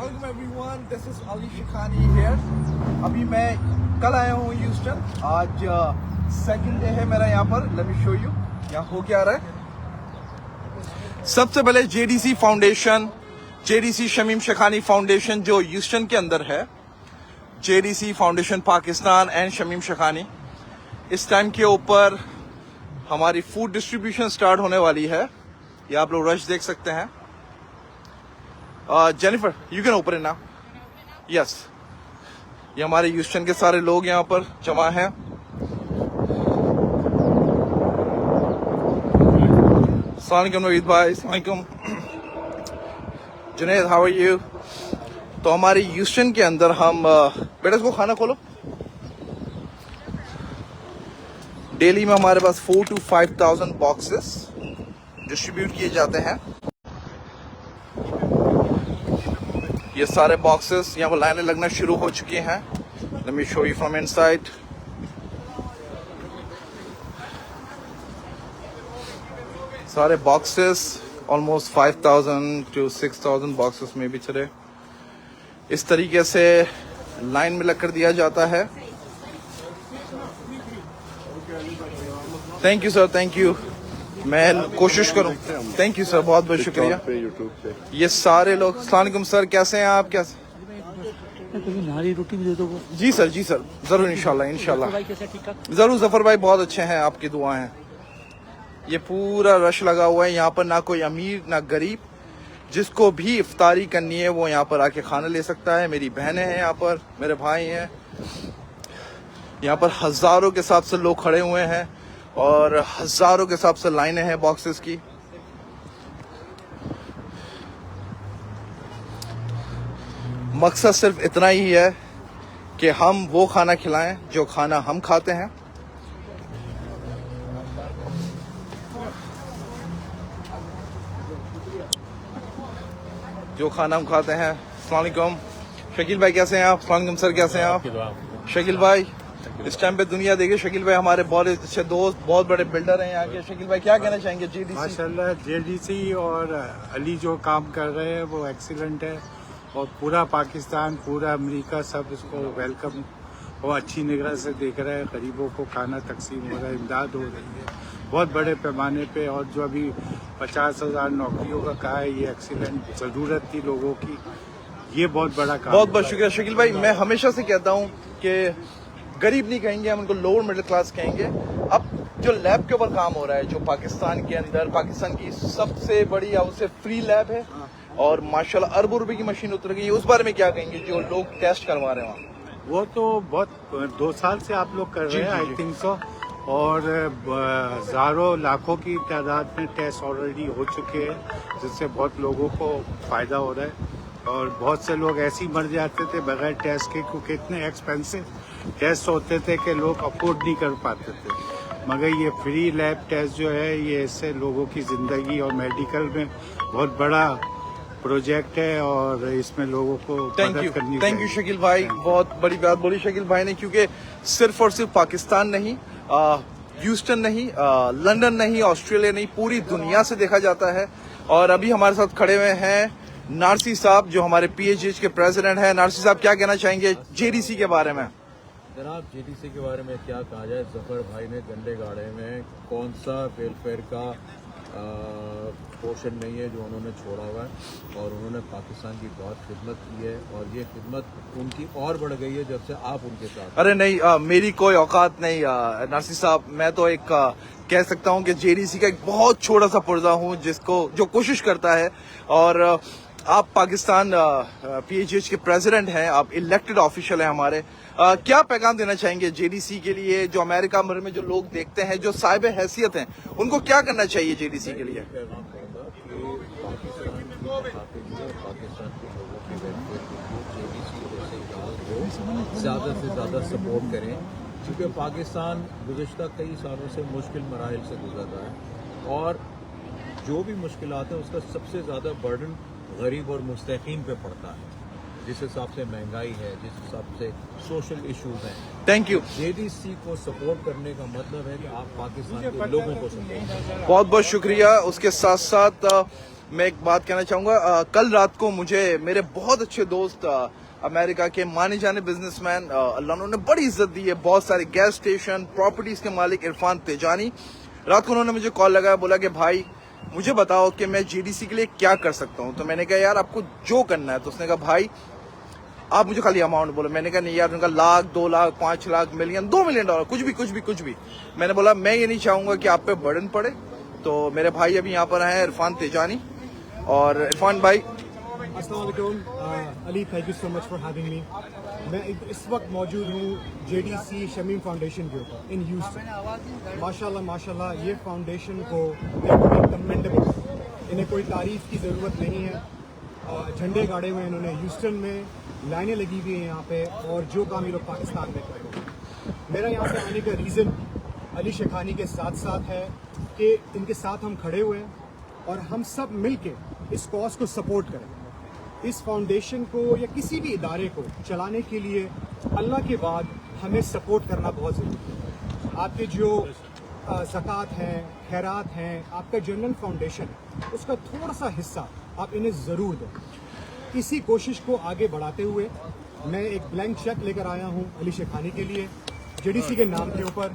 Welcome everyone, this is Ali Shikhani here. अभी मैं कल आया हूँ ह्यूस्टन, आज सेकंड डे है मेरा यहाँ पर. लेट मी शो यू यहाँ हो क्या रहा है. सबसे पहले JDC foundation, JDC Shamim Shekhani foundation जो ह्यूस्टन के अंदर है, JDC foundation Pakistan and Shamim Shekhani, इस टाइम के ऊपर हमारी फूड डिस्ट्रीब्यूशन स्टार्ट होने वाली है. ये आप लोग रश देख सकते हैं. Jennifer you can open it now. Yes, ये हमारे ह्यूस्टन के सारे लोग यहाँ पर जमा हैं. अस्सलाम वालेकुम नवीद भाई. अस्सलाम वालेकुम जुनैद, हाउ आर यू. तो हमारे ह्यूस्टन के अंदर हम बेटा इसको खाना खोलो. डेली में हमारे पास 4,000 to 5,000 बॉक्सेस डिस्ट्रीब्यूट किए जाते हैं. ये सारे बॉक्सेस यहाँ पर लाइनें लगना शुरू हो चुकी हैं. Let me show you from inside. सारे बॉक्सेस ऑलमोस्ट 5,000 to 6,000 बॉक्सेस में भी चले इस तरीके से लाइन में लग कर दिया जाता है. Thank you sir, thank you. मैं कोशिश करूं. थैंक यू सर, बहुत बहुत शुक्रिया. ये सारे लोग. अस्सलाम वालेकुम सर, कैसे हैं आप. कैसे नारी रोटी भी दे दो. जी सर, जी सर, जरूर इंशाल्लाह इंशाल्लाह. जरूर जफर भाई, बहुत अच्छे हैं, आपकी दुआ हैं. ये पूरा रश लगा हुआ है यहाँ पर. ना कोई अमीर ना गरीब, जिसको भी इफ्तारी करनी है वो यहाँ पर आके खाना ले सकता है. मेरी बहनें हैं यहाँ पर, मेरे भाई हैं यहाँ पर. हजारों के हिसाब से लोग खड़े हुए हैं और हजारों के हिसाब से लाइनें हैं बॉक्सेस की. मकसद सिर्फ इतना ही है कि हम वो खाना खिलाएं जो खाना हम खाते हैं. जो खाना हम खाते हैं. अस्सलाम वालेकुम शकील भाई, कैसे हैं आप. अस्सलाम वालेकुम सर, कैसे हैं आप. शकील भाई, इस टाइम पे दुनिया देखिए. शकील भाई हमारे बहुत अच्छे दोस्त, बहुत बड़े बिल्डर हैं यहाँ के. शकील भाई क्या कहना चाहेंगे. JDC माशाल्लाह, JDC और अली जो काम कर रहे हैं वो एक्सीलेंट है. और पूरा पाकिस्तान, पूरा अमेरिका सब इसको वेलकम और अच्छी निगाह से देख रहा है. गरीबों को खाना तकसीम हो रहा है, इमदाद हो रही है बहुत बड़े पैमाने पे. और जो अभी 50,000 नौकरियों का कहा है, ये एक्सीलेंट जरूरत थी लोगों की. ये बहुत बड़ा काम. बहुत बहुत शुक्रिया शकील भाई. मैं हमेशा से कहता हूँ कि गरीब नहीं कहेंगे हम, उनको लोअर मिडिल क्लास कहेंगे. अब जो लैब के ऊपर काम हो रहा है, जो पाकिस्तान के अंदर, पाकिस्तान की सबसे बड़ी या उससे फ्री लैब है और माशाल्लाह अरबों रुपए की मशीन उतर गई है. उस बारे में क्या कहेंगे जो लोग टेस्ट करवा रहे हैं वहाँ. वो तो बहुत 2 साल से आप लोग कर रहे हैं आई थिंक सो. और हजारों लाखों की तादाद में टेस्ट ऑलरेडी हो चुके हैं, जिससे बहुत लोगों को फायदा हो रहा है. और बहुत से लोग ऐसे ही मर जाते थे बगैर टेस्ट के, क्योंकि इतने एक्सपेंसिव टेस्ट होते थे कि लोग अफोर्ड नहीं कर पाते थे. मगर ये फ्री लैब टेस्ट जो है, ये इससे लोगों की जिंदगी और मेडिकल में बहुत बड़ा प्रोजेक्ट है और इसमें लोगों को मदद करनी चाहिए. थैंक यू शकील भाई, बहुत बड़ी बात बोली शकील भाई ने. क्योंकि सिर्फ और सिर्फ पाकिस्तान नहीं, ह्यूस्टन नहीं, लंदन नहीं, ऑस्ट्रेलिया नहीं, पूरी दुनिया से देखा जाता है. और अभी हमारे साथ खड़े हुए हैं नारसी साहब, जो हमारे PHH के प्रेसिडेंट हैं. नारसी साहब क्या कहना चाहेंगे JDC के बारे में. जनाब, JDC के बारे में क्या कहा जाए. जफर भाई ने झंडे गाड़े में कौन सा वेलफेयर का पोर्शन नहीं है जो उन्होंने छोड़ा हुआ है. और उन्होंने पाकिस्तान की बहुत खिदमत की है और ये खिदमत उनकी और बढ़ गई है जब से आप उनके साथ. अरे नहीं, मेरी कोई औकात नहीं नारसी साहब. मैं तो एक कह सकता हूँ कि JDC का एक बहुत छोटा सा पुर्जा हूँ, जो कोशिश करता है. और आप पाकिस्तान PHH के प्रेसिडेंट हैं, आप इलेक्टेड ऑफिशियल हैं हमारे. क्या पैगाम देना चाहेंगे JDC के लिए, जो अमेरिका भर में जो लोग देखते हैं, जो साहिब हैसियत हैं, उनको क्या करना चाहिए JDC के लिए. पैगाम दूंगा कि पाकिस्तान के लोगों के वेलफेयर के लिए JDC जैसे इदारों को ज़्यादा से ज़्यादा सपोर्ट करें. क्योंकि पाकिस्तान गुज़श्ता कई सालों से मुश्किल मराहिल से गुजर रहा है और जो भी मुश्किलात हैं उसका सबसे ज़्यादा बर्डन गरीब और मुस्तकीन पे पड़ता है. जिस हिसाब से महंगाई है, जिस हिसाब से सोशल इश्यूज हैं. Thank you. JDC को सपोर्ट करने का मतलब है कि आप पाकिस्तान के लोगों को सपोर्ट करें. बहुत बहुत शुक्रिया. उसके साथ साथ मैं एक बात कहना चाहूँगा, कल रात को मुझे मेरे बहुत अच्छे दोस्त अमेरिका के माने जाने बिजनेसमैन, अल्लाह उन्होंने बड़ी इज्जत दी है, बहुत सारे गैस स्टेशन प्रॉपर्टीज के मालिक इरफान तेजानी, रात को उन्होंने मुझे कॉल लगाया, बोला कि भाई मुझे बताओ कि मैं जीडीसी के लिए क्या कर सकता हूँ। तो मैंने कहा यार आपको जो करना है। तो उसने कहा भाई आप मुझे खाली अमाउंट बोलो। मैंने कहा नहीं यार, उनका लाख, 2 लाख, 5 लाख, मिलियन, $2 मिलियन, कुछ भी। मैंने बोला मैं ये नहीं चाहूंगा कि आप पे बर्डन पड़े। तो मेरे भाई अभी यहाँ पर आए हैं, इरफान तेजानी। और इरफान भाई, अस्सलाम वालेकुम Ali, thank you so much for having me. मैं इस वक्त मौजूद हूँ जेडीसी शमीम फाउंडेशन के ऊपर इन ह्यूस्टन। माशाल्लाह ये फाउंडेशन को कमेंडेबल, इन्हें कोई तारीफ की ज़रूरत नहीं है। झंडे गाड़े हुए इन्होंने ह्यूस्टन में, लाइनें लगी हुई हैं यहाँ पे, और जो काम ये लोग पाकिस्तान में कर रहे हैं। मेरा यहाँ पे आने का रीज़न अली शेखानी के साथ है कि इनके साथ हम खड़े हुए हैं और हम सब मिल के इस कॉज को सपोर्ट करें। इस फाउंडेशन को या किसी भी इदारे को चलाने के लिए अल्लाह के बाद हमें सपोर्ट करना बहुत ज़रूरी है। आपके जो ज़कात हैं, खैरात हैं, आपका जनरल फाउंडेशन है, उसका थोड़ा सा हिस्सा आप इन्हें ज़रूर दें। इसी कोशिश को आगे बढ़ाते हुए मैं एक ब्लैंक चेक लेकर आया हूं अली शेखानी के लिए, जेडीसी के नाम के ऊपर।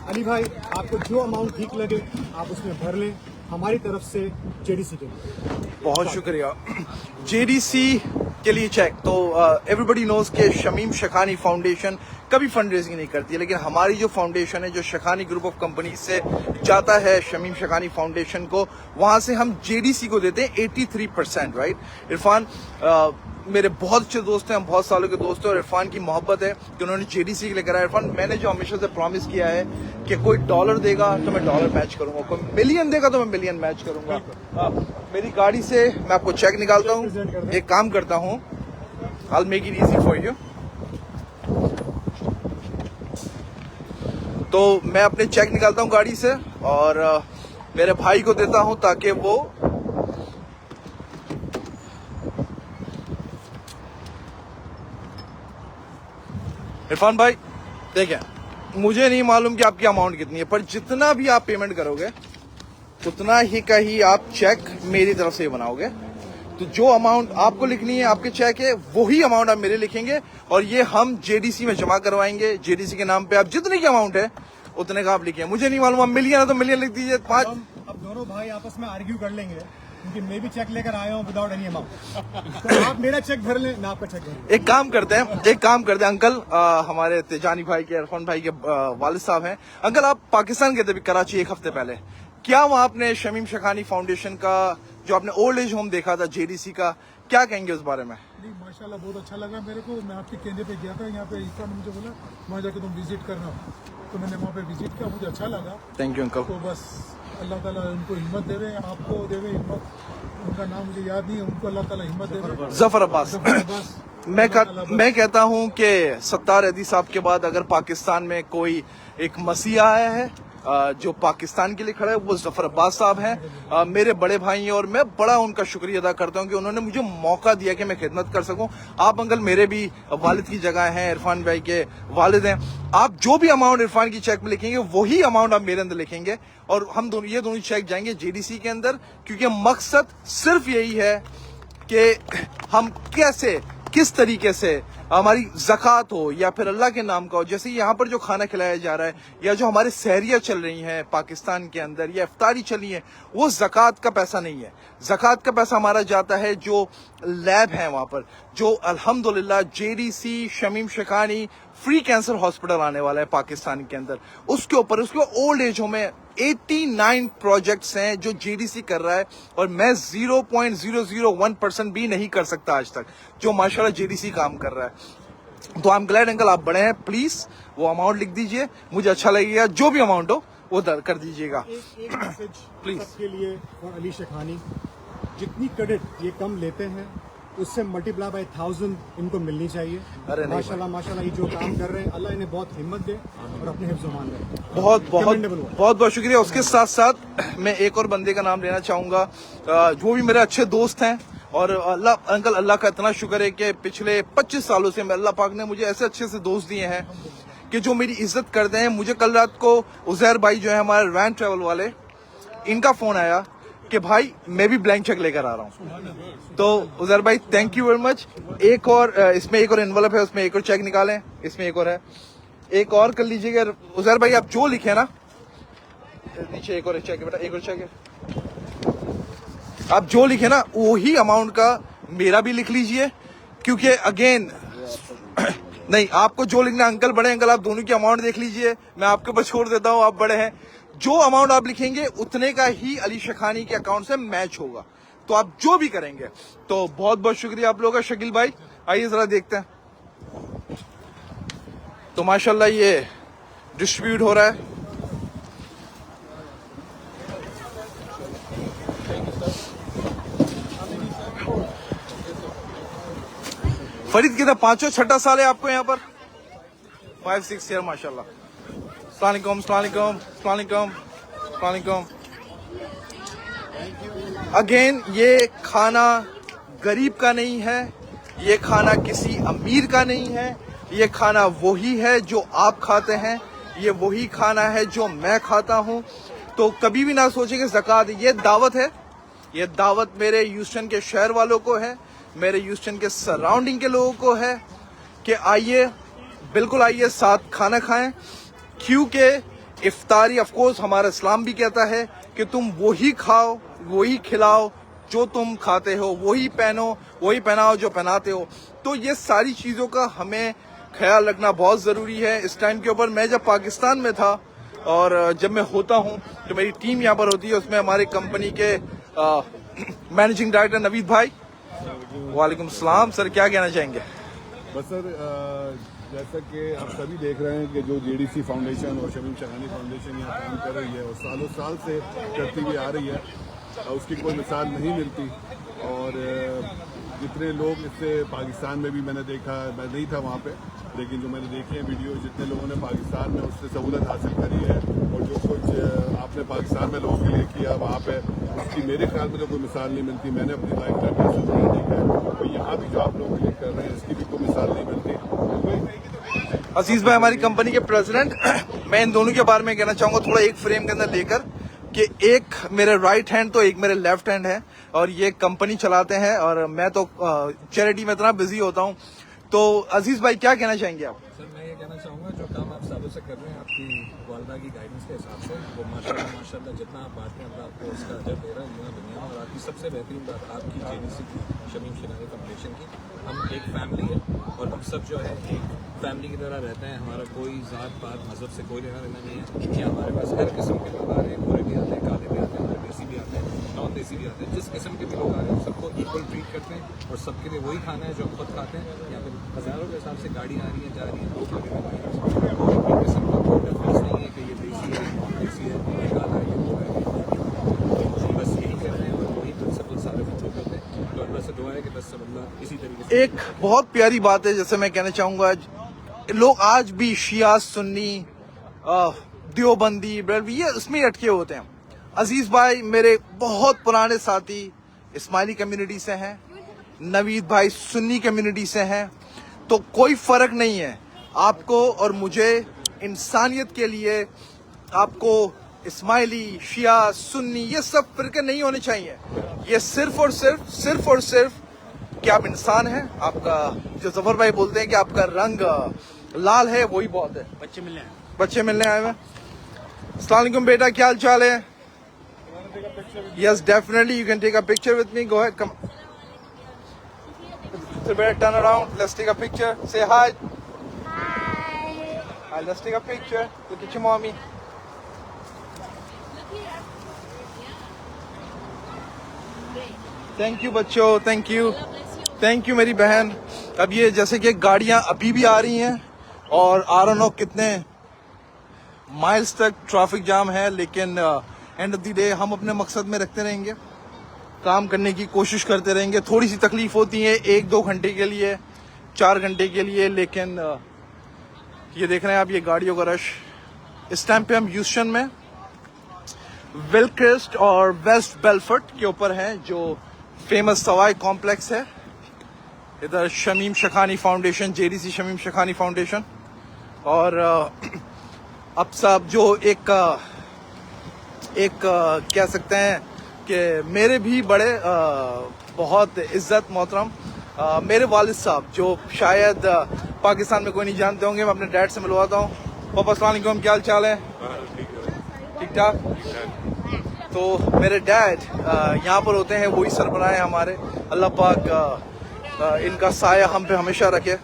अली भाई, आपको जो अमाउंट ठीक लगे आप उसमें भर लें, हमारी तरफ से जेडीसी के लिए। बहुत शुक्रिया। जेडीसी के लिए चेक तो एवरीबडी नोज के शमीम शेखानी फाउंडेशन कभी फंड रेजिंग नहीं करती है, लेकिन हमारी जो फाउंडेशन है, जो शेखानी ग्रुप ऑफ कंपनी से जाता है शमीम शेखानी फाउंडेशन को, वहां से हम जेडीसी को देते हैं 83%, राइट। इरफान मेरे बहुत अच्छे दोस्त हैं, हम बहुत सालों के दोस्त हैं, और इरफान की मोहब्बत है कि उन्होंने जेडीसी के लिए कराया। इरफान, मैंने जो हमेशा से प्रॉमिस किया है कि कोई $1 देगा तो मैं $1 मैच करूंगा, कोई $1 देगा तो मैं $1 मैच करूंगा। मेरी गाड़ी से मैं आपको चेक निकालता हूँ। एक काम करता हूँ, I'll make it easy for you। तो मैं अपने चेक निकालता हूँ गाड़ी से और मेरे भाई को देता हूँ ताकि वो इरफान भाई देखें, मुझे नहीं मालूम कि आपकी अमाउंट कितनी है, पर जितना भी आप पेमेंट करोगे उतना ही का ही आप चेक मेरी तरफ से बनाओगे। तो जो अमाउंट आपको लिखनी है, आपके चेक है, वही अमाउंट आप मेरे लिखेंगे और ये हम जेडीसी में जमा करवाएंगे। जेडीसी के नाम पे आप जितनी की अमाउंट है उतने का आप लिखिए। मुझे नहीं मालूम, आप $1 है तो $1 लिख दीजिए। 5 अब दोनों भाई आपस में आर्ग्यू कर लेंगे क्योंकि मैं भी चेक लेकर आया हूँ विदाउट एनी अमाउंट। तो आप मेरा चेक भर लें, मैं आपका चेक भर। एक काम करते हैं अंकल, हमारे तेजानी भाई के, इरफान भाई के वालिद साहब हैं। अंकल, आप पाकिस्तान गए थे कराची 1 हफ्ते पहले, क्या वहाँ आपने शमीम शेखानी फाउंडेशन का जो आपने ओल्ड एज होम देखा था जेडीसी का, क्या कहेंगे उस बारे में? नहीं, माशाल्लाह बहुत अच्छा लगा मेरे को। मैं आपके कहने पे गया था यहाँ पे, इरफान ने मुझे बोला वहाँ जाके तुम विजिट करना, तो मैंने वहाँ पे विजिट किया, मुझे अच्छा लगा। Thank you uncle. तो बस अल्लाह ताला उनको हिम्मत दे रहे हैं, आपको दे रहे हिम्मत। उनका नाम मुझे याद नहीं है, उनको अल्लाह ताला हिम्मत दे रहे हैं। जफर अब्बास। मैं कहता हूं कि सत्तार अदी साहब के बाद अगर पाकिस्तान में कोई एक मसीहा आया है जो पाकिस्तान के लिए खड़ा है, वो जफर अब्बास साहब हैं। मेरे बड़े भाई हैं और मैं बड़ा उनका शुक्रिया अदा करता हूं कि उन्होंने मुझे मौका दिया कि मैं खिदमत कर सकूं। आप अंकल मेरे भी वालिद की जगह हैं, इरफान भाई के वालिद हैं। आप जो भी अमाउंट इरफान की चेक में लिखेंगे वही अमाउंट आप मेरे अंदर लिखेंगे और हम ये दोनों चेक जाएंगे जेडीसी के अंदर, क्योंकि मकसद सिर्फ यही है कि हम किस तरीके से हमारी ज़कात हो या फिर अल्लाह के नाम का हो। जैसे यहाँ पर जो खाना खिलाया जा रहा है या जो हमारे सहरिया चल रही हैं पाकिस्तान के अंदर या इफ्तारी चली है, वो ज़कात का पैसा नहीं है। ज़कात का पैसा हमारा जाता है जो लैब है वहाँ पर, जो अल्हम्दुलिल्लाह JDC Shamim Shekhani free cancer hospital आने वाला है पाकिस्तान के अंदर, उसके ऊपर उसके ओल्ड एज होम में 89 प्रोजेक्ट्स हैं जो जेडीसी कर रहा है और मैं 0.001% भी नहीं कर सकता आज तक, जो माशाल्लाह जेडीसी काम कर रहा है। तो आई एम ग्लैड अंकल आप बड़े हैं, प्लीज वो अमाउंट लिख दीजिए, मुझे अच्छा लगेगा। जो भी अमाउंट हो वो कर दीजिएगा। एक मैसेज प्लीज सबके लिए और अली शेखानी, जितनी क्रेडिट ये कम लेते हैं उससे मल्टीप्लाई बाय 1000 इनको मिलनी चाहिए। अरे नहीं माशाल्लाह ये जो काम कर रहे हैं, अल्लाह इन्हें बहुत हिम्मत दे और अपने हिफ्ज़ मान रहे। बहुत शुक्रिया। उसके साथ साथ मैं एक और बंदे का नाम लेना चाहूंगा जो भी मेरे अच्छे दोस्त हैं और अल्लाह का इतना शुक्र है कि पिछले 25 सालों से अल्लाह पाक ने मुझे ऐसे अच्छे से दोस्त दिए हैं कि जो मेरी इज्जत करते हैं। मुझे कल रात को उजैर भाई जो है हमारे वैन ट्रेवल वाले, इनका फोन आया कि भाई मैं भी ब्लैंक चेक लेकर आ रहा हूँ। तो उजैर भाई थैंक यू वेरी मच। एक और इसमें एक और एनवलप है, उसमें एक और चेक निकालें, इसमें एक और है, एक और कर लीजिएगा। उजैर भाई आप जो लिखे ना, नीचे एक और चेक है बेटा, एक और चेक है, आप जो लिखे ना वही अमाउंट का मेरा भी लिख लीजिए, क्योंकि अगेन नहीं, आपको जो लिखना, अंकल बड़े अंकल आप दोनों की अमाउंट देख लीजिए, मैं आपके ऊपर छोड़ देता हूं, आप बड़े हैं, जो अमाउंट आप लिखेंगे उतने का ही अली शखानी के अकाउंट से मैच होगा, तो आप जो भी करेंगे। तो बहुत बहुत शुक्रिया आप लोगों का। शकील भाई आइए जरा देखते हैं। तो माशाल्लाह ये डिस्ट्रीब्यूट हो रहा है। फरीद कितना 5वां 6वां साल है आपको यहाँ पर? 5-6 ईयर माशाल्लाह। अस्सलाम वालेकुम। अगेन ये खाना गरीब का नहीं है, ये खाना किसी अमीर का नहीं है, ये खाना वही है जो आप खाते हैं, ये वही खाना है जो मैं खाता हूं। तो कभी भी ना सोचें कि ज़कात, ये दावत है, ये दावत मेरे ह्यूस्टन के शहर वालों को है, मेरे ह्यूस्टन के सराउंडिंग के लोगों को है कि आइए, बिल्कुल आइए, साथ खाना खाएं, क्योंकि इफ्तारी ऑफ कोर्स हमारा इस्लाम भी कहता है कि तुम वही खाओ, वही खिलाओ जो तुम खाते हो, वही पहनो, वही पहनाओ जो पहनाते हो। तो ये सारी चीज़ों का हमें ख्याल रखना बहुत ज़रूरी है इस टाइम के ऊपर। मैं जब पाकिस्तान में था और जब मैं होता हूँ तो मेरी टीम यहाँ पर होती है, उसमें हमारी कंपनी के मैनेजिंग डायरेक्टर नवीद भाई। वालेकुम सलाम सर, क्या कहना चाहेंगे? बस सर, जैसा कि आप सभी देख रहे हैं कि जो जेडीसी फाउंडेशन और शमीम शखानी फाउंडेशन यहाँ काम कर रही है और सालों साल से करती हुई आ रही है, उसकी कोई मिसाल नहीं मिलती। और जितने लोग इससे पाकिस्तान में भी मैंने देखा, मैं नहीं था वहाँ पे, लेकिन जो मैंने देखे हैं वीडियो, जितने लोगों ने पाकिस्तान में उससे सहूलत हासिल करी है और जो कुछ आपने पाकिस्तान में लोगों के लिए किया वहाँ पे, उसकी मेरे ख्याल में तो कोई मिसाल नहीं मिलती। मैंने अपनी लाइफ टाइम में ऐसा नहीं देखा है, तो यहाँ भी जो आप लोगों के लिए कर रहे हैं इसकी भी कोई मिसाल नहीं मिलती। अजीज भाई हमारी कंपनी के प्रेसिडेंट, मैं इन दोनों के बारे में कहना चाहूँगा थोड़ा एक फ्रेम के अंदर लेकर, कि एक मेरे राइट हैंड तो एक मेरे लेफ्ट हैंड है, और ये कंपनी चलाते हैं और मैं तो चैरिटी में इतना बिजी होता हूँ। तो अजीज भाई क्या कहना चाहेंगे आप? सर मैं ये कहना चाहूँगा, जो काम आप सालों से कर रहे हैं आपकी वालदा की गाइडेंस के हिसाब से, वो माशाल्लाह जितना आप बात में अल्लाह आपको उसका अजर दे रहा है दुनिया में। और आपकी सबसे बेहतरीन बात आपकी जेडीसी की, शमीम शखानी फाउंडेशन की, हम एक फैमिली है और हम सब जो है एक फैमिली की तरह रहते हैं। हमारा कोई ज़ात पात मज़हब से कोई लेना देना नहीं है। कि हमारे पास हर किस्म के लोग आ रहे हैं, गोरे भी आते हैं, काले भी आते हैं, हमारे देसी भी आते हैं, नॉन देसी भी आते हैं, जिस किस्म के भी लोग आ रहे हैं सबको इक्वल ट्रीट करते हैं और सबके लिए वही खाना है जो हम खुद खाते हैं। यहाँ पर हज़ारों के हिसाब से गाड़ी आ रही है, जा रही है, लोग लगे हुए हैं, और कोई किस्म का कोई डिफरेंस नहीं है कि ये देसी है, नॉन देसी है, ये काला है, ये गोरा है। हम बस यही कह रहे हैं और वही प्रिंसिपल सारे फॉलो करते हैं। तो अल्लाह से दुआ है कि बस सब अल्लाह इसी तरीके से। एक बहुत प्यारी बात है, जैसे मैं कहना चाहूँगा, लोग आज भी शिया, सुन्नी, देवबंदी, ब्रेलवी, ये उसमें ही अटके होते हैं। अजीज भाई मेरे बहुत पुराने साथी इस्माइली कम्युनिटी से हैं, नवीद भाई सुन्नी कम्युनिटी से हैं, तो कोई फर्क नहीं है आपको और मुझे। इंसानियत के लिए आपको इस्माइली, शिया, सुन्नी, ये सब फिरके नहीं होने चाहिए। ये सिर्फ और सिर्फ कि आप इंसान हैं, आपका जो जफर भाई बोलते हैं कि आपका रंग लाल है, वही बहुत है। बच्चे मिलने आए हुए। अस्सलाम वालेकुम बेटा, क्या हाल चाल है? Yes definitely you can take a picture with me, go ahead, come. So better turn around, let's take a picture, say hi. Hi, let's take a picture, look at your mommy. Thank you बच्चों, thank you मेरी बहन। अब ये जैसे कि गाड़ियां अभी भी आ रही हैं और I don't know कितने माइल्स तक ट्रैफिक जाम है, लेकिन एंड ऑफ द डे हम अपने मकसद में रखते रहेंगे, काम करने की कोशिश करते रहेंगे। थोड़ी सी तकलीफ होती है 1-2 घंटे के लिए, 4 घंटे के लिए, लेकिन ये देख रहे हैं आप ये गाड़ियों का रश। इस टाइम पे हम ह्यूस्टन में विलक्रेस्ट और वेस्ट बेलफोर्ट के ऊपर हैं, जो फेमस सवाई कॉम्प्लेक्स है। इधर Shamim Shakhani foundation, JDC Shamim Shakhani foundation, और अब सब जो एक कह सकते हैं कि मेरे भी बड़े बहुत इज्जत मोहतरम मेरे वालिद साहब जो शायद पाकिस्तान में कोई नहीं जानते होंगे, मैं अपने डैड से मिलवाता हूँ। पापा अस्सलाम वालेकुम, क्या हाल चाल है? ठीक ठाक। तो मेरे डैड यहाँ पर होते हैं, वही सरबराह हैं हमारे। अल्लाह पाक इनका साया हम पे हमेशा रखे।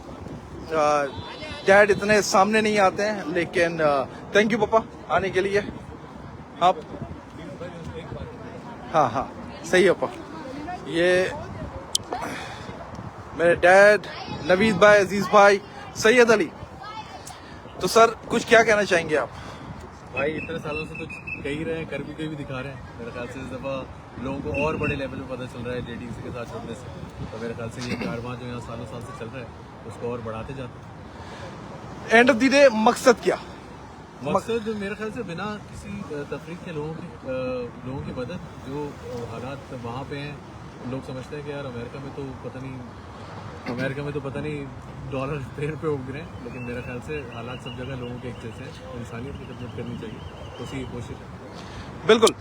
डैड इतने सामने नहीं आते हैं, लेकिन थैंक यू पापा आने के लिए। आप हाँ सही है पापा। ये मेरे डैड, नवीद भाई, अजीज भाई, सैयद अली। तो सर कुछ क्या कहना चाहेंगे आप? भाई इतने सालों से तो कह ही रहे हैं, कर भी दिखा रहे हैं। मेरे ख्याल से इस दफ़ा लोगों को और बड़े लेवल पे पता चल रहा है जेडीसी के साथ जुड़ने से। तो मेरे ख्याल से ये कारवां जो यहाँ सालों साल से चल रहा है उसको और बढ़ाते जाते हैं। एंड ऑफ द डे मकसद क्या? मकसद जो मेरे ख्याल से बिना किसी तफरीक के लोगों की मदद, जो हालात वहाँ पे हैं, लोग समझते हैं कि यार अमेरिका में तो पता नहीं डॉलर पेड़ पे उग रहे हैं, लेकिन मेरे ख्याल से हालात सब जगह लोगों के एक जैसे हैं। इंसानियत की खिदमत करनी चाहिए, उसी कोशिश है। बिल्कुल।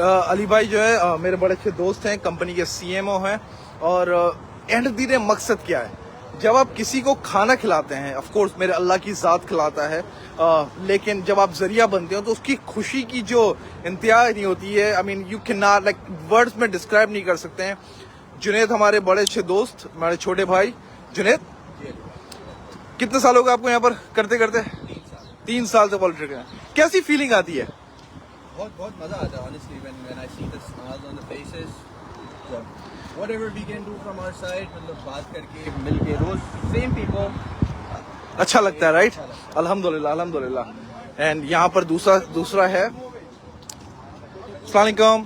अली भाई जो है मेरे बड़े अच्छे दोस्त हैं, कंपनी के सीएमओ हैं। और एंड ऑफ द डे मकसद क्या है? जब आप किसी को खाना खिलाते हैं, ऑफ कोर्स मेरे अल्लाह की ज़ात खिलाता है, लेकिन जब आप जरिया बनते हो तो उसकी खुशी की जो इंतहा नहीं होती है, I mean you can not like words में डिस्क्राइब नहीं कर सकते हैं। जुनेद हमारे बड़े अच्छे दोस्त, हमारे छोटे भाई जुनेद, कितने साल हो गए आपको यहाँ पर करते करते? 3 साल से पॉलिटिक्स में। कैसी फीलिंग आती है? बहुत मजा आता है honestly when I see the smiles on the faces, whatever we can do from our side, मतलब बात करके मिलके रोज same people, अच्छा लगता है, राइट? अल्हम्दुलिल्लाह अल्हम्दुलिल्लाह। एंड यहाँ पर दूसरा है। अस्सलाम वालेकुम।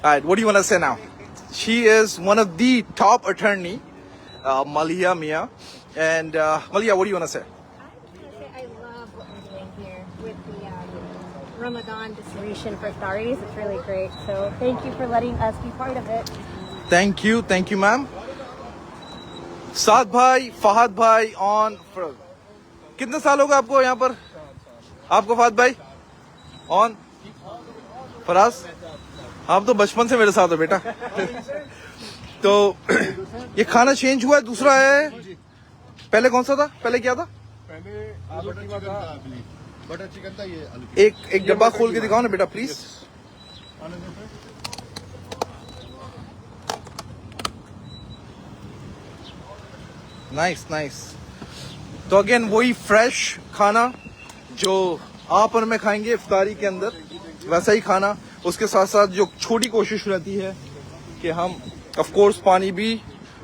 Alright, what do you want to say now? She is one of the top attorney, Malia Mia, and Malia, what do you want to say? I love what we're doing here with the Ramadan distribution for iftaris. It's really great. So thank you for letting us be part of it. Thank you, ma'am. साद भाई, फहद भाई on. कितने साल हो गए आपको यहाँ पर? आपको फहद भाई ऑन? फराज, आप तो बचपन से मेरे साथ हो बेटा। तो ये खाना चेंज हुआ है, दूसरा है। पहले कौन सा था? पहले क्या था? बटर चिकन था। ये एक डब्बा खोल के दिखाओ ना बेटा प्लीज। नाइस। तो अगेन वही फ्रेश खाना जो आप और मैं खाएंगे इफ्तारी के अंदर, वैसा ही खाना। उसके साथ साथ जो छोटी कोशिश रहती है कि हम ऑफ कोर्स पानी भी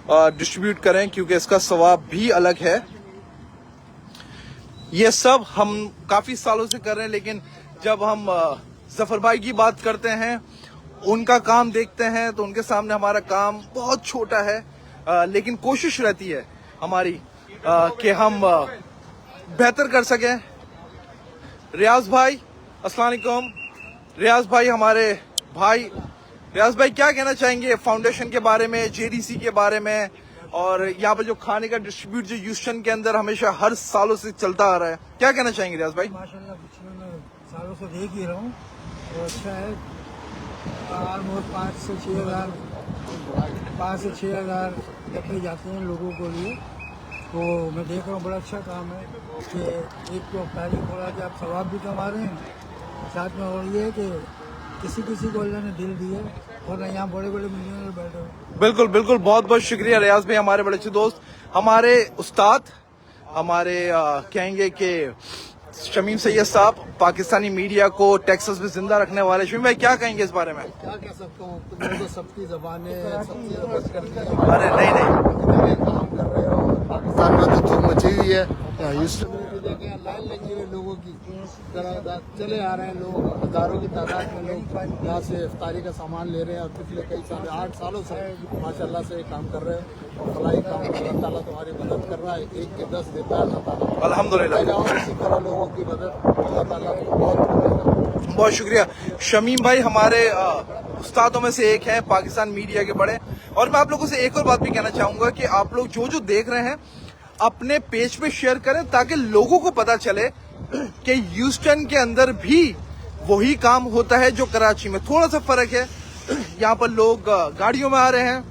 डिस्ट्रीब्यूट करें, क्योंकि इसका सवाब भी अलग है। ये सब हम काफी सालों से कर रहे हैं, लेकिन जब हम जफर भाई की बात करते हैं, उनका काम देखते हैं, तो उनके सामने हमारा काम बहुत छोटा है। लेकिन कोशिश रहती है हमारी कि हम बेहतर कर सकें। रियाज भाई, अस्सलाम वालेकुम। रियाज भाई हमारे भाई। रियाज भाई क्या कहना चाहेंगे फाउंडेशन के बारे में, जेडीसी के बारे में, और यहाँ पर जो खाने का डिस्ट्रीब्यूट जो ह्यूस्टन के अंदर हमेशा हर सालों से चलता आ रहा है, क्या कहना चाहेंगे रियाज भाई? माशाल्लाह पिछले मैं सालों से देख ही रहा हूँ और अच्छा है। ऑलमोस्ट 5 से 6 हज़ार डब्बे जाते हैं लोगों को लिए। तो मैं देख रहा हूँ बड़ा अच्छा काम है कि एक तो तारीख हो रहा है कि आप सवाब भी कमा रहे हैं, साथ में और ये है कि किसी को अल्लाह ने दिल दिए, और यहाँ बड़े मिलियनर बैठे हुए। बिल्कुल बहुत बहुत शुक्रिया रियाज भाई, हमारे बड़े अच्छे दोस्त, हमारे उस्ताद, हमारे कहेंगे कि शमीम सैयद साहब, पाकिस्तानी मीडिया को टेक्सास में जिंदा रखने वाले। शमीम भाई क्या कहेंगे इस बारे में? क्या कह सकता हूँ, तुम तो सबकी जबानें अरे नहीं काम कर रहे हो। पाकिस्तान में तो धूम मची हुई है। ह्यूस्टन में भी देखें लाइन लगी हुई लोगों की, चले आ रहे हैं लोग, हजारों की तादाद में लोग यहाँ से इफ्तारी का सामान ले रहे हैं। और पिछले कई साल 8 सालों से माशाल्लाह से काम कर रहे हैं और फलाई काम अल्लाह ताला तुम्हारी मदद कर रहा है। 1 के 10 देता है अल्लाह ताला, अल्हम्दुलिल्लाह। इसी तरह लोगों की मदद अल्लाह ताला बहुत शुक्रिया। शमीम भाई हमारे उस्तादों में से एक है, पाकिस्तान मीडिया के बड़े। और मैं आप लोगों से एक और बात भी कहना चाहूंगा कि आप लोग जो देख रहे हैं अपने पेज पे शेयर करें, ताकि लोगों को पता चले कि ह्यूस्टन के अंदर भी वही काम होता है जो कराची में। थोड़ा सा फर्क है, यहाँ पर लोग गाड़ियों में आ रहे हैं,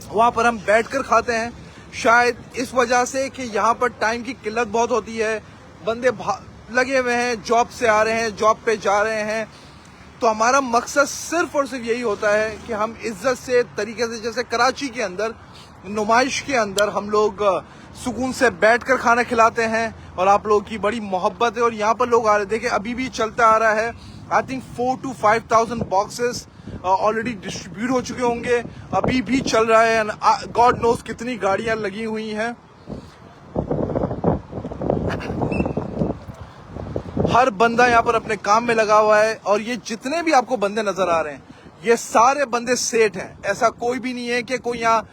वहां पर हम बैठकर खाते हैं, शायद इस वजह से कि यहाँ पर टाइम की किल्लत बहुत होती है, बंदे लगे हुए हैं, जॉब से आ रहे हैं, जॉब पे जा रहे हैं। तो हमारा मकसद सिर्फ और सिर्फ यही होता है कि हम इज्जत से तरीके से, जैसे कराची के अंदर नुमाइश के अंदर हम लोग सुकून से बैठकर खाना खिलाते हैं और आप लोगों की बड़ी मोहब्बत है। और यहाँ पर लोग आ रहे, देखिए अभी भी चलता आ रहा है। I think 4,000 to 5,000 boxes already distribute हो चुके होंगे, अभी भी चल रहा है। गॉड नोस कितनी गाड़ियां लगी हुई हैं। हर बंदा यहाँ पर अपने काम में लगा हुआ है और ये जितने भी आपको बंदे नजर आ रहे हैं ये सारे बंदे सेठ हैं। ऐसा कोई भी नहीं है कि कोई यहाँ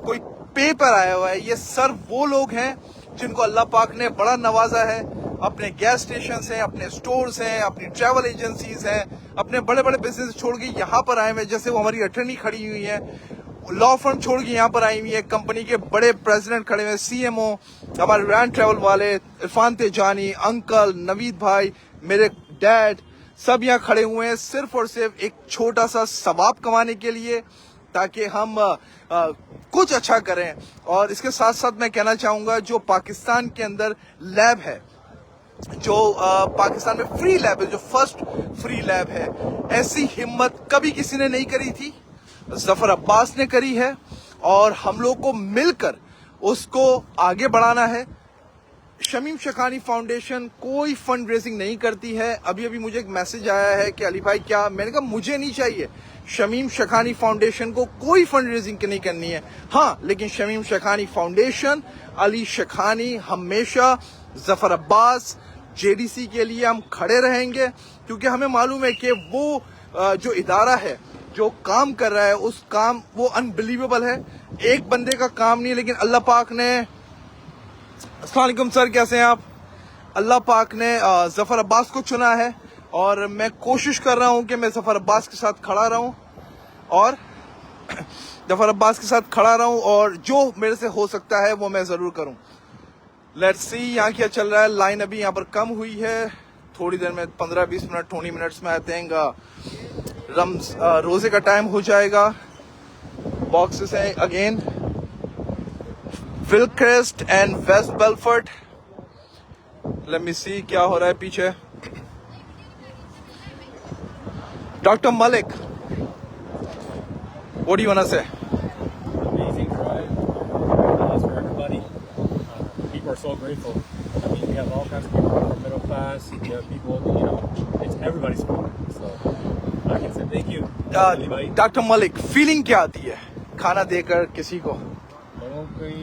कोई पेपर आया हुआ है। ये सिर्फ वो लोग हैं जिनको अल्लाह पाक ने बड़ा नवाजा है। अपने गैस स्टेशन हैं, अपने स्टोर्स हैं, अपनी ट्रैवल एजेंसीज हैं, अपने बड़े बड़े बिजनेस छोड़ के यहाँ पर आए हुए हैं। जैसे वो हमारी अटर्नी खड़ी हुई है, लॉ फर्म छोड़ के यहाँ पर आई हुई है, कंपनी के बड़े प्रेसिडेंट खड़े हुए हैं, CMO, हमारे रैन ट्रैवल वाले, इरफान तेजानी, अंकल, नवीद भाई, मेरे डैड, सब यहाँ खड़े हुए हैं सिर्फ और सिर्फ एक छोटा सा सवाब कमाने के लिए, ताकि हम कुछ अच्छा करें। और इसके साथ साथ मैं कहना चाहूंगा, जो पाकिस्तान के अंदर लैब है, जो पाकिस्तान में फ्री लैब है, जो फर्स्ट फ्री लैब है, ऐसी हिम्मत कभी किसी ने नहीं करी थी, जफर अब्बास ने करी है और हम लोग को मिलकर उसको आगे बढ़ाना है। शमीम शखानी फाउंडेशन कोई फंड रेजिंग नहीं करती है। अभी अभी मुझे एक मैसेज आया है कि अली भाई क्या, मैंने कहा मुझे नहीं चाहिए, शमीम शखानी फाउंडेशन को कोई फंड रेजिंग नहीं करनी है। हाँ, लेकिन शमीम शखानी फाउंडेशन, अली शखानी, हमेशा जफर अब्बास, JDC के लिए हम खड़े रहेंगे, क्योंकि हमें मालूम है कि वो जो इदारा है, जो काम कर रहा है, उस काम वो अनबिलीवेबल है। एक बंदे का काम नहीं, लेकिन अल्लाह पाक ने, अस्सलाम वालेकुम सर, कैसे हैं आप? अल्लाह पाक ने जफर अब्बास को चुना है और मैं कोशिश कर रहा हूं कि मैं जफर अब्बास के साथ खड़ा रहूं और जफर अब्बास के साथ खड़ा रहूं और जो मेरे से हो सकता है वो मैं जरूर करूं। लेट्स सी यहाँ क्या चल रहा है। लाइन अभी यहाँ पर कम हुई है, थोड़ी देर में 15-20 मिनट 20 मिनट्स में आई थिंक रोजे का टाइम हो जाएगा। बॉक्सेस हैं again, Wilcrest and West Bellfort. Let me see क्या हो रहा है पीछे। Doctor Malik, what do you want to say? Amazing drive for everybody. People are so grateful. I mean, we have all kinds of people from middle class. We have people, you know, it's everybody's fault. So I can say thank you. Doctor Malik, feeling क्या आती है खाना देकर किसी को? लोगों की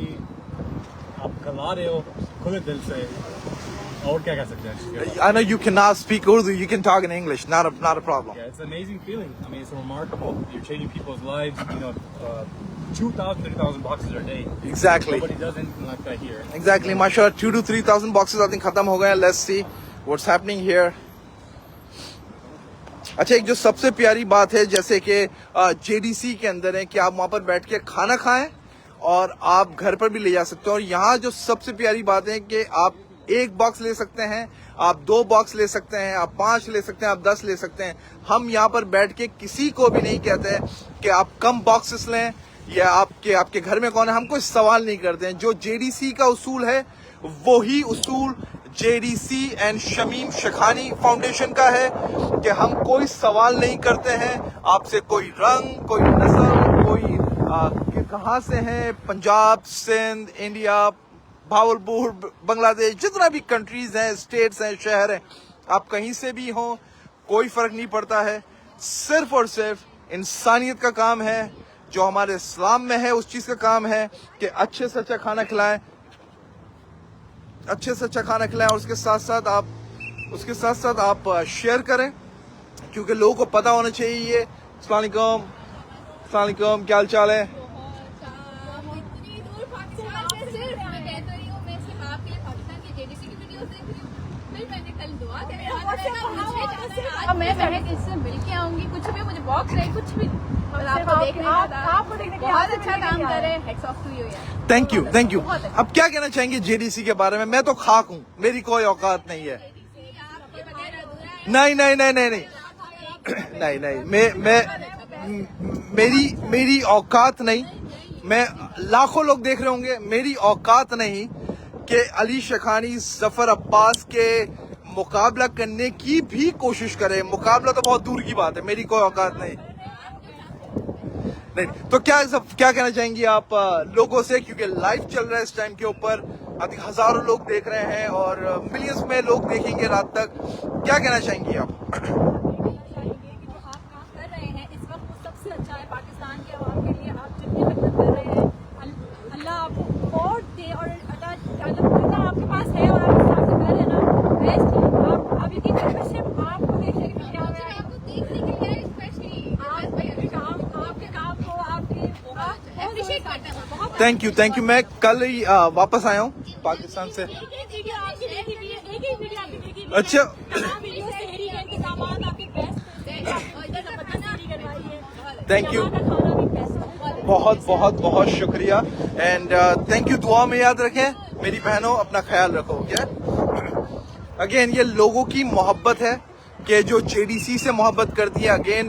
आप खिला रहे हो खुले दिल से, और क्या कह सकते हैं? I know you cannot speak Urdu. You can talk in English. Not a problem. Yeah, it's an amazing feeling. I mean, it's remarkable. You're changing people's lives. You know, 2,000, 3,000 boxes a day. Exactly. Nobody does anything like that here. Exactly. माशाल्लाह 2,000 to 3,000 boxes I think खत्म हो गए हैं. Let's see what's happening here. अच्छा, एक जो सबसे प्यारी बात है, जैसे कि JDC के अंदर है कि आप वहां पर बैठ के खाना खाएं और आप घर पर भी ले जा सकते हो। और यहाँ जो सबसे प्यारी बात है कि आप 1 बॉक्स ले सकते हैं, आप 2 बॉक्स ले सकते हैं, आप 5 ले सकते हैं, आप 10 ले सकते हैं। हम यहाँ पर बैठ के किसी को भी नहीं कहते हैं कि आप कम बॉक्सेस लें या आपके घर में कौन है, हम कोई सवाल नहीं करते हैं। जो JDC का उसूल है वही उसूल JDC and Shamim Shakhani foundation का है कि हम कोई सवाल नहीं करते हैं आपसे, कोई रंग, कोई नस्ल, कोई कहाँ से हैं, पंजाब, सिंध, इंडिया, भावलपुर, बांग्लादेश, जितना भी कंट्रीज हैं, स्टेट्स हैं, शहर हैं, आप कहीं से भी हों, कोई फर्क नहीं पड़ता है। सिर्फ और सिर्फ इंसानियत का काम है, जो हमारे इस्लाम में है उस चीज का काम है कि अच्छे से अच्छा खाना खिलाएं, अच्छे से अच्छा खाना खिलाएं और उसके साथ साथ आप शेयर करें, क्योंकि लोगों को पता होना चाहिए। अस्सलाम वालेकुम, क्या हाल चाल है? मैं इससे मिल के आऊंगी, कुछ भी मुझे बॉक्स है, कुछ भी आपको देखने बहुत अच्छा काम कर रहे हैं। हैट्स ऑफ टू यू यार। Thank you. अब क्या कहना चाहेंगे JDC के बारे में? मैं तो खाक हूँ, मेरी कोई औकात नहीं है। नहीं नहीं नहीं नहीं नहीं नहीं नहीं मैं मेरी औकात नहीं। मैं लाखों लोग देख रहे होंगे, मेरी औकात नहीं कि अली शखानी जफर अब्बास के मुकाबला करने की भी कोशिश करे। मुकाबला तो बहुत दूर की बात है, मेरी कोई औकात नहीं। तो क्या कहना चाहेंगी आप लोगों से, क्योंकि लाइव चल रहा है इस टाइम के ऊपर, अधिक हजारों लोग देख रहे हैं और मिलियंस में लोग देखेंगे रात तक, क्या कहना चाहेंगी आप? Thank you. मैं कल ही वापस आया हूँ पाकिस्तान से। अच्छा थैंक यू, बहुत बहुत बहुत शुक्रिया एंड थैंक यू। दुआ में याद रखें मेरी बहनों, अपना ख्याल रखो। क्या अगेन ये लोगों की मोहब्बत है कि जो जेडीसी से मोहब्बत करती है। अगेन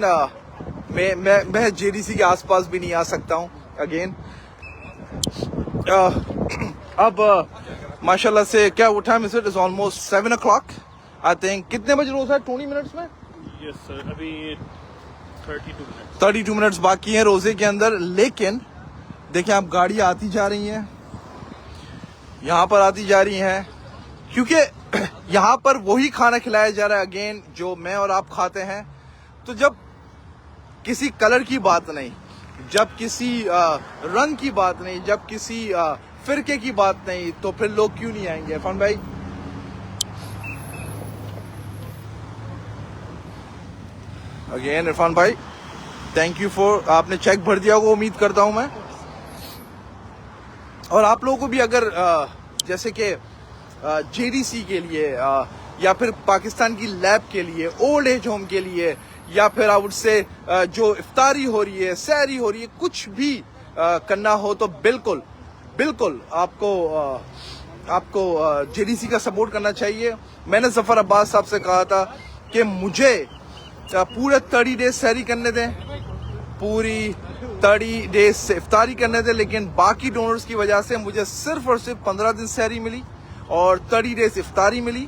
मैं जेडीसी के आसपास भी नहीं आ सकता हूँ अगेन। अब माशाल्लाह से क्या उठा है, it is almost 7 o'clock I think. कितने बजे रोजा है? 20 मिनट्स में? यस सर, अभी 32 मिनट्स बाकी हैं रोजे के अंदर। लेकिन देखिए आप गाड़ी आती जा रही हैं, यहाँ पर आती जा रही हैं, क्योंकि यहाँ पर वही खाना खिलाया जा रहा है अगेन जो मैं और आप खाते हैं। तो जब किसी कलर की बात नहीं, जब किसी रंग की बात नहीं, जब किसी फिरके की बात नहीं, तो फिर लोग क्यों नहीं आएंगे? इरफान भाई अगेन, इरफान भाई थैंक यू फॉर, आपने चेक भर दिया होगा उम्मीद करता हूं मैं। और आप लोगों को भी अगर जैसे कि जेडीसी के लिए या फिर पाकिस्तान की लैब के लिए, ओल्ड एज होम के लिए, या फिर आउट से जो इफ्तारी हो रही है, सहरी हो रही है, कुछ भी करना हो तो बिल्कुल बिल्कुल आपको जेडीसी का सपोर्ट करना चाहिए। मैंने जफर अब्बास साहब से कहा था कि मुझे पूरे 30 डेज सहरी करने दें, पूरी 30 डेज से इफ्तारी करने दें, लेकिन बाकी डोनर्स की वजह से मुझे सिर्फ और सिर्फ 15 दिन सहरी मिली और 30 डेज इफ्तारी मिली।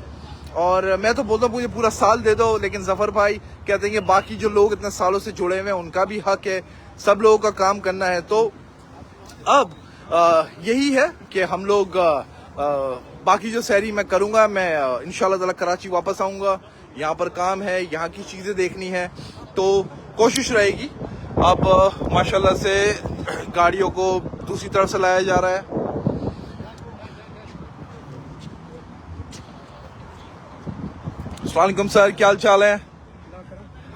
और मैं तो बोलता हूँ मुझे पूरा साल दे दो, लेकिन जफर भाई कहते हैं कि बाकी जो लोग इतने सालों से जुड़े हुए हैं उनका भी हक है, सब लोगों का काम करना है। तो अब यही है कि हम लोग बाकी जो सहरी मैं करूंगा, मैं इंशाल्लाह ताला कराची वापस आऊंगा। यहाँ पर काम है, यहाँ की चीजें देखनी है, तो कोशिश रहेगी। अब माशाल्लाह से गाड़ियों को दूसरी तरफ से लाया जा रहा है। अस्सलामुअलैकुम सर, क्या हाल चाल है?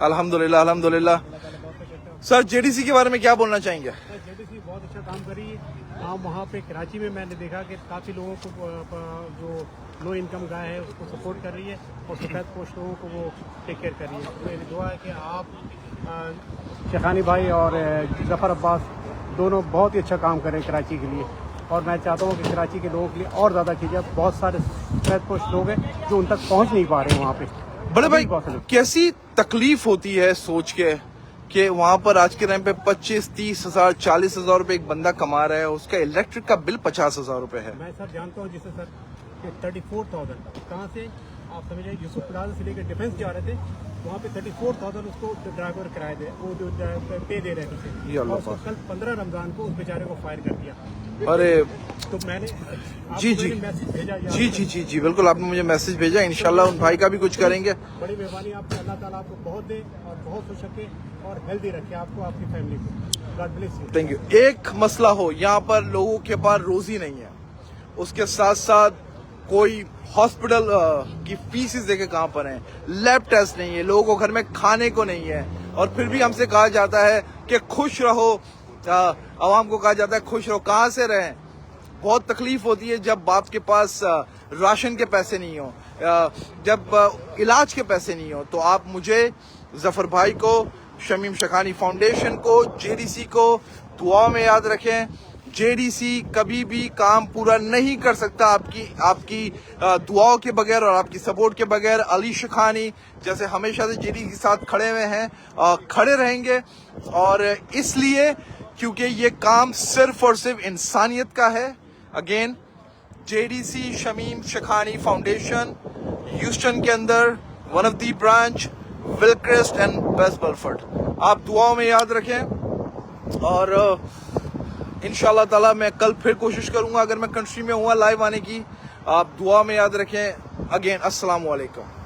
अल्हम्दुलिल्लाह अल्हम्दुलिल्लाह। सर जेडीसी के बारे में क्या बोलना चाहेंगे? जेडीसी बहुत अच्छा काम कर रही है। हाँ, वहाँ पे कराची में मैंने देखा कि काफ़ी लोगों को जो लो इनकम गाय है उसको सपोर्ट कर रही है और सफेद पोस्ट लोगों को वो टेक केयर कर रही है। तो मेरी दुआ है कि आप शखानी भाई और जफर अब्बास दोनों बहुत ही अच्छा काम करें कराची के लिए, और मैं चाहता हूँ कि कराची के लोगों के लिए और ज़्यादा कीजिए। बहुत सारे सफेद पोस्ट लोग हैं जो उन तक पहुँच नहीं पा रहे हैं वहाँ पे। बड़े भाई कैसी तकलीफ होती है सोच के कि वहाँ पर आज के टाइम पे 25-30 हजार 40 हजार रुपए एक बंदा कमा रहा है, उसका इलेक्ट्रिक का बिल 50 हजार रुपए है। मैं सर जानता हूँ जिससे सर 34,000 कहाँ से आप समझ रहे, यूसुफ प्लाजा से लेकर डिफेंस जा रहे थे, वहाँ पे 34,000 उसको ड्राइवर किराए दे, वो जो पे दे रहे थे, और कल 15 रमजान को उस बेचारे को फायर कर दिया। अरे तो मैंने मैसेज भेजा। जी बिल्कुल, आपने मुझे मैसेज भेजा, इंशाल्लाह उन भाई का भी कुछ करेंगे। बड़ी मेहरबानी आपकी, अल्लाह ताला आपको बहुत दे और बहुत खुश रखे और हेल्दी रखे आपको, आपकी फैमिली को। God bless you. Thank you. एक मसला हो, यहाँ पर लोगों के पास रोजी नहीं है, उसके साथ साथ कोई हॉस्पिटल की फीस देके कहाँ पर है, लैब टेस्ट नहीं है, लोगों को घर में खाने को नहीं है, और फिर भी हमसे कहा जाता है कि खुश रहो, आवाम को कहा जाता है खुश रहो। कहाँ से रहें? बहुत तकलीफ होती है जब बाप के पास राशन के पैसे नहीं हो, जब इलाज के पैसे नहीं हो। तो आप मुझे, जफर भाई को, शमीम शखानी फाउंडेशन को, जेडीसी को दुआ में याद रखें। JDC कभी भी काम पूरा नहीं कर सकता आपकी दुआओं के बगैर और आपकी सपोर्ट के बगैर। अली शिखानी जैसे हमेशा से JDC के साथ खड़े हुए हैं, खड़े रहेंगे, और इसलिए क्योंकि ये काम सिर्फ और सिर्फ इंसानियत का है। Again JDC Shamim Shikhani foundation Houston के अंदर, one of the branch Wilcrest and West Bellfort. आप दुआओं में याद रखें, और इंशाल्लाह ताला मैं कल फिर कोशिश करूंगा, अगर मैं कंट्री में हुआ लाइव आने की। आप दुआ में याद रखें। अगेन अस्सलाम वालेकुम।